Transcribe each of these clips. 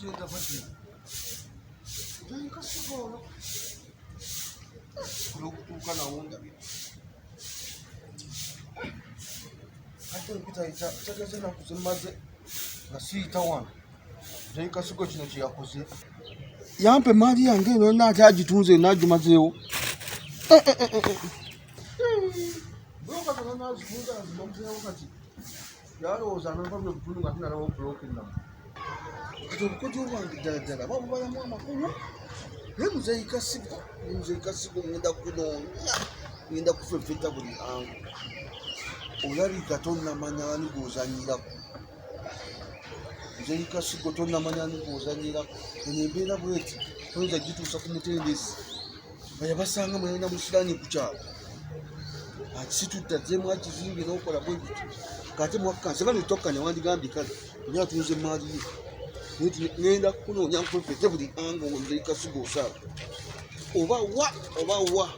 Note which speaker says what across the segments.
Speaker 1: kugenda fati. Ndio kasigo. Kuruka na onda. Ate mpita chakaze na kuzimaze na sita wana. Ndio kasigo kino kiyakoze. Yampe mali yange no najagitunze najumazeyo. Broka kana nazifunza azimamzeyo kati. Yaro ozana pamwe kufunu ngati nalo broken na. Kuti wangi dada baba baya mama kuno. Mzee kasigo ngenda kunonya. Ngenda kufefeta buli angu. Olari katonna manyani gozanyira. Mzee kasigo tonna manyani gozanyira. Enyembera bweti. Toza gitusa kumutendesi. Bayabasanga mwenda mushirani kuchalo. Situ tazemu achizingi nokola bweti. Kati mwaka bano tokkanya wandigambi kale. Nya tunze mali. Ngenda kunonya kufefeta buli angu mzee kasigo sala. Oba wa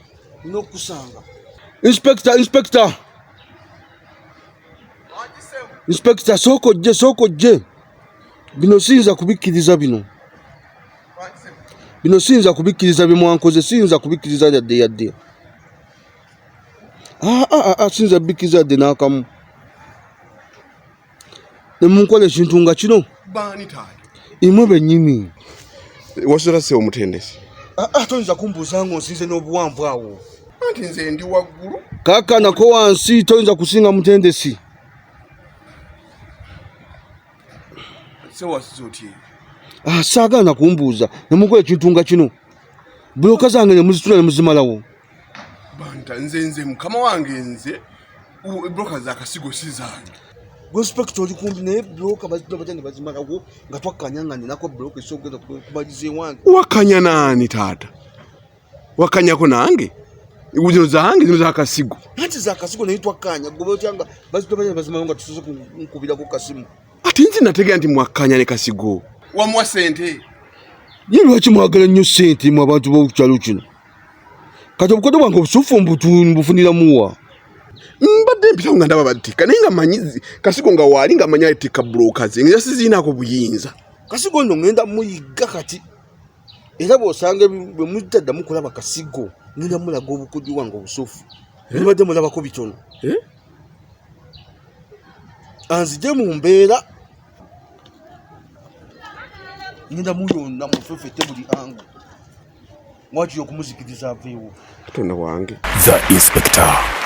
Speaker 1: no kusanga. Inspector soko je. Bino sinza kubikiriza bino. Bino sinza kubikiriza bimwankoze sinza kubikiriza yadde. Sinza bikiriza de nakamu. Nemunkole kintu nga kino.
Speaker 2: Bani tali.
Speaker 1: Imwe benyini.
Speaker 2: Wasura se omutendesi.
Speaker 1: Tonza kumbuza ngo nsinze n'obuwanvu awo.
Speaker 2: Anti nze ndi waggulu.
Speaker 1: Kaka nako wansi tonza kusinga mutendesi.
Speaker 2: Se wasizoti.
Speaker 1: Sagana kumbuza. Nemunkole kintu nga kino. Bloka zange ne muzitula ne muzimalawo.
Speaker 2: Banta nze mukama wange nze bloka za kasigo sizange.
Speaker 1: Respect oli kumbi ne bloka bazitula bazimalawo nga twakanyangane nako bloka esogeza kubajize wange.
Speaker 2: Wakanya nani tata? Wakanyako nange? Ujino zange zino za kasigo.
Speaker 1: Ati za kasigo ne twakanya gobe otyanga bazitula bazimalawo nga tusoze kunkubira ku kasimu.
Speaker 2: Ati nzi nategera nti mwakanya ne kasigo. Wamwa sente.
Speaker 1: Ye lwaki mwagala nnyo sente mu abantu b'okukyalo kino? Kati obukodde bwange obusufu mbufunira muwa.
Speaker 2: Mbadde mpita nga ndaba batika naye nga manyizi kasigo nga wali nga manya etika brokers nga sizinako buyinza.
Speaker 1: Kasigo nno ngenda muyiga kati. Era bw'osanga bwe mutadda mukulaba kasigo ngenda mulaga obukodde bwange obusufu. Mbadde mulabako bitono. Anzije mu mbeera ngenda muyonna mufefete buli angu. Mwaki okumuzikiriza aveewo.
Speaker 2: Katonda wange.
Speaker 3: The Inspector.